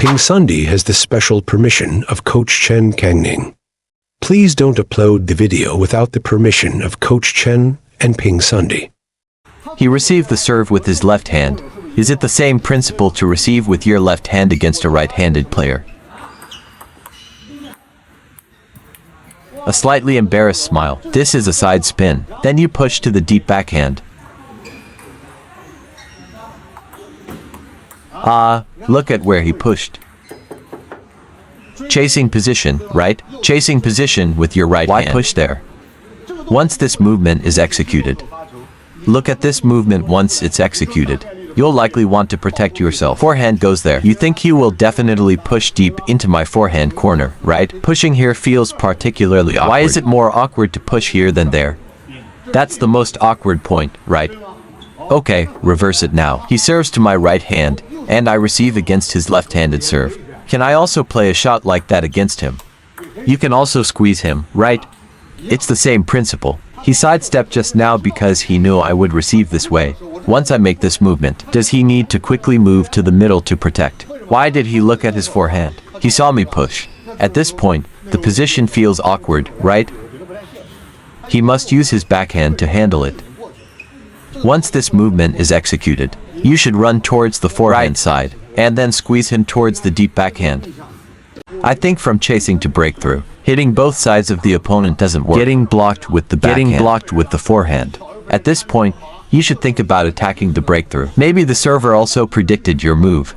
PingSunday has the special permission of Coach Chen Kangning. Please don't upload the video without the permission of Coach Chen and PingSunday. He received the serve with his left hand. Is it the same principle to receive with your left hand against a right-handed player? A slightly embarrassed smile. This is a side spin. Then you push to the deep backhand. Look at where he pushed. Chasing position, right? Chasing position with your right hand. Why push there? Once this movement is executed. Look at this movement once it's executed. You'll likely want to protect yourself. Forehand goes there. You think you will definitely push deep into my forehand corner, right? Pushing here feels particularly awkward. Why is it more awkward to push here than there? That's the most awkward point, right? Okay, reverse it now. He serves to my right hand, and I receive against his left-handed serve. Can I also play a shot like that against him? You can also squeeze him, right? It's the same principle. He sidestepped just now because he knew I would receive this way. Once I make this movement, does he need to quickly move to the middle to protect? Why did he look at his forehand? He saw me push. At this point, the position feels awkward, right? He must use his backhand to handle it. Once this movement is executed, you should run towards the forehand side, and then squeeze him towards the deep backhand. I think from chasing to breakthrough, hitting both sides of the opponent doesn't work. Getting blocked with the backhand. Getting blocked with the forehand. At this point, you should think about attacking the breakthrough. Maybe the server also predicted your move.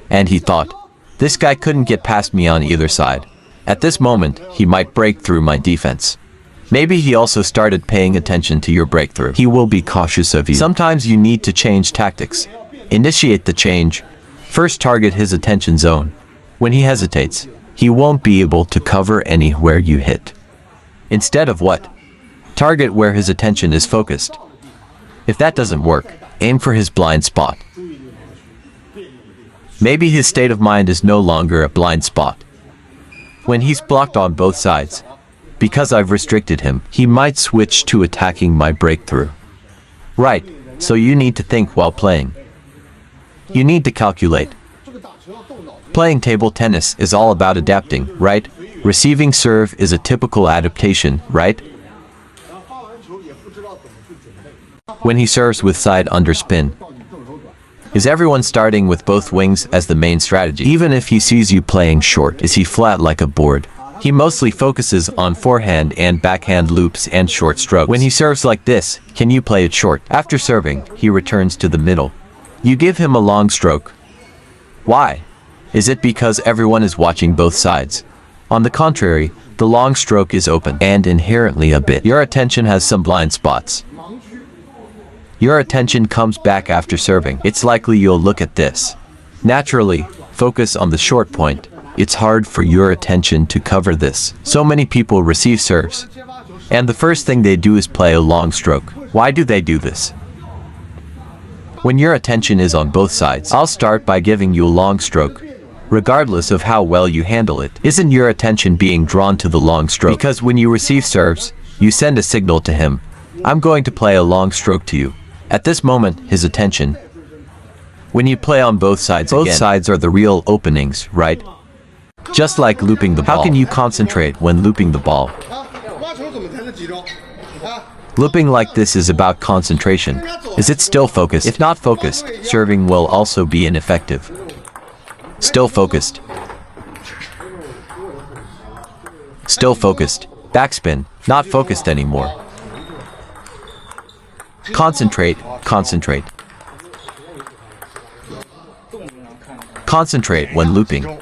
And he thought, this guy couldn't get past me on either side. At this moment, he might break through my defense. Maybe he also started paying attention to your breakthrough. He will be cautious of you. Sometimes you need to change tactics. Initiate the change. First target his attention zone. When he hesitates, he won't be able to cover anywhere you hit. Instead of what? Target where his attention is focused. If that doesn't work, aim for his blind spot. Maybe his state of mind is no longer a blind spot. When he's blocked on both sides, because I've restricted him, he might switch to attacking my breakthrough. Right, so you need to think while playing. You need to calculate. Playing table tennis is all about adapting, right? Receiving serve is a typical adaptation, right? When he serves with side underspin, is everyone starting with both wings as the main strategy? Even if he sees you playing short, is he flat like a board? He mostly focuses on forehand and backhand loops and short strokes. When he serves like this, can you play it short? After serving, he returns to the middle. You give him a long stroke. Why? Is it because everyone is watching both sides? On the contrary, the long stroke is open and inherently a bit. Your attention has some blind spots. Your attention comes back after serving. It's likely you'll look at this. Naturally, focus on the short point. It's hard for your attention to cover this. So many people receive serves, and the first thing they do is play a long stroke. Why do they do this? When your attention is on both sides, I'll start by giving you a long stroke. Regardless of how well you handle it, isn't your attention being drawn to the long stroke? Because when you receive serves, you send a signal to him. I'm going to play a long stroke to you. At this moment, his attention. When you play on both sides again, both sides are the real openings, right? Just like looping the ball. How can you concentrate when looping the ball? Looping like this is about concentration. Is it still focused? If not focused, serving will also be ineffective. Still focused. Still focused. Backspin. Not focused anymore. Concentrate. Concentrate. Concentrate when looping.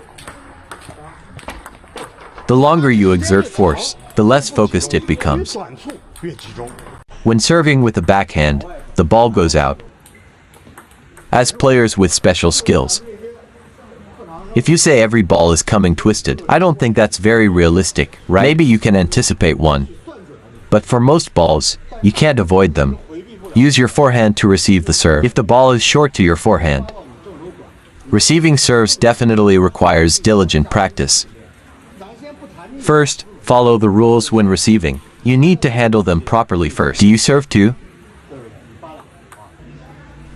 The longer you exert force, the less focused it becomes. When serving with the backhand, the ball goes out. As players with special skills, if you say every ball is coming twisted, I don't think that's very realistic, right? Maybe you can anticipate one. But for most balls, you can't avoid them. Use your forehand to receive the serve. If the ball is short to your forehand, receiving serves definitely requires diligent practice. First, follow the rules when receiving. You need to handle them properly first. Do you serve too?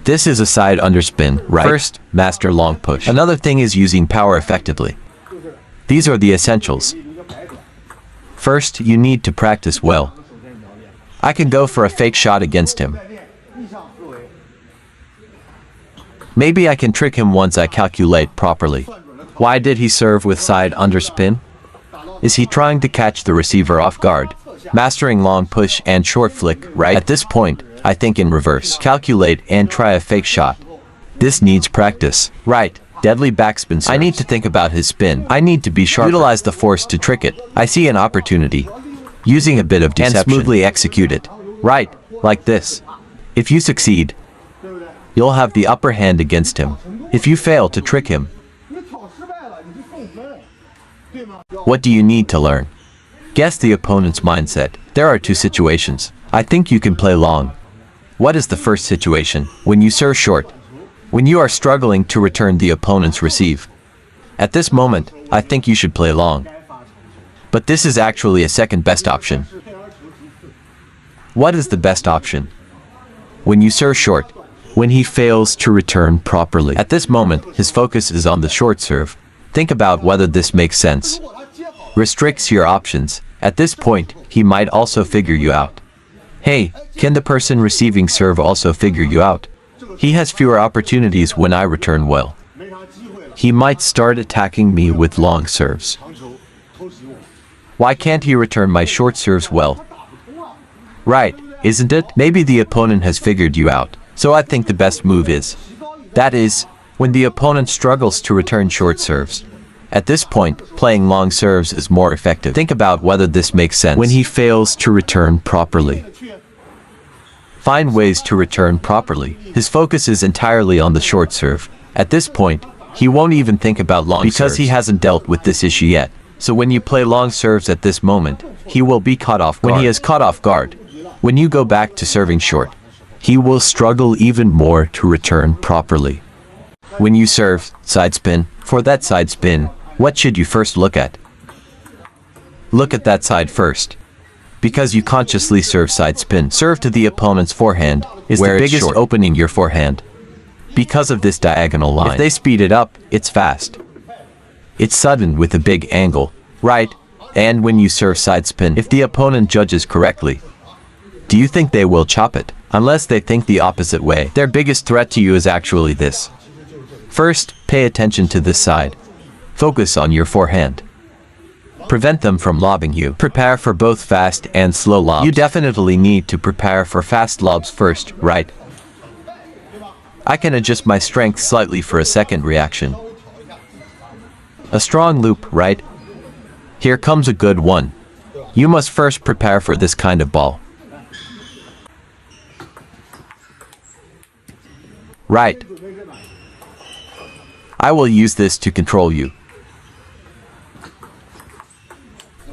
This is a side underspin, right? First, master long push. Another thing is using power effectively. These are the essentials. First, you need to practice well. I can go for a fake shot against him. Maybe I can trick him once I calculate properly. Why did he serve with side underspin? Is he trying to catch the receiver off guard? Mastering long push and short flick, right? At this point, I think in reverse. Calculate and try a fake shot. This needs practice. Right. Deadly backspin serves. I need to think about his spin. I need to be sharp. Utilize the force to trick it. I see an opportunity. Using a bit of deception. And smoothly execute it. Right. Like this. If you succeed, you'll have the upper hand against him. If you fail to trick him, what do you need to learn? Guess the opponent's mindset. There are two situations. I think you can play long. What is the first situation? When you serve short. When you are struggling to return the opponent's receive. At this moment, I think you should play long. But this is actually a second best option. What is the best option? When you serve short. When he fails to return properly. At this moment, his focus is on the short serve. Think about whether this makes sense. Restricts your options. At this point, he might also figure you out. Hey, can the person receiving serve also figure you out? He has fewer opportunities when I return well. He might start attacking me with long serves. Why can't he return my short serves well? Right, isn't it? Maybe the opponent has figured you out. So I think the best move is, that is, when the opponent struggles to return short serves. At this point, playing long serves is more effective. Think about whether this makes sense. When he fails to return properly. Find ways to return properly. His focus is entirely on the short serve. At this point, he won't even think about long serves. Because he hasn't dealt with this issue yet. So when you play long serves at this moment, he will be caught off guard. When he is caught off guard, when you go back to serving short, he will struggle even more to return properly. When you serve side spin, for that side spin, what should you first look at? Look at that side first. Because you consciously serve side spin. Serve to the opponent's forehand is the biggest opening your forehand. Because of this diagonal line. If they speed it up, it's fast. It's sudden with a big angle, right? And when you serve side spin, if the opponent judges correctly, do you think they will chop it? Unless they think the opposite way. Their biggest threat to you is actually this. First, pay attention to this side. Focus on your forehand. Prevent them from lobbing you. Prepare for both fast and slow lobs. You definitely need to prepare for fast lobs first, right? I can adjust my strength slightly for a second reaction. A strong loop, right? Here comes a good one. You must first prepare for this kind of ball. Right. I will use this to control you.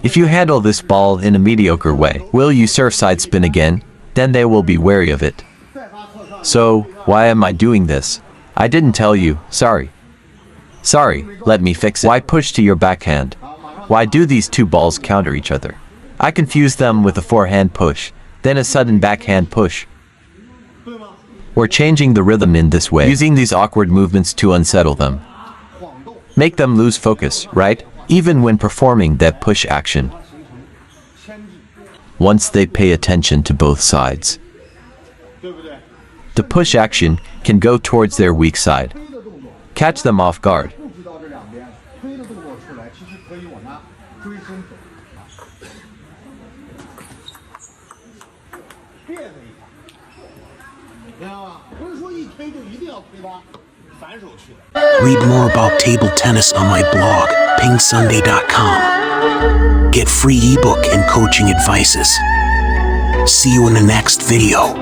If you handle this ball in a mediocre way, will you serve side spin again? Then they will be wary of it. So, why am I doing this? I didn't tell you, sorry. Sorry, let me fix it. Why push to your backhand? Why do these two balls counter each other? I confuse them with a forehand push, then a sudden backhand push. We're changing the rhythm in this way, using these awkward movements to unsettle them. Make them lose focus, right? Even when performing that push action. Once they pay attention to both sides, the push action can go towards their weak side. Catch them off guard. Read more about table tennis on my blog, PingSunday.com. Get free ebook and coaching advices. See you in the next video.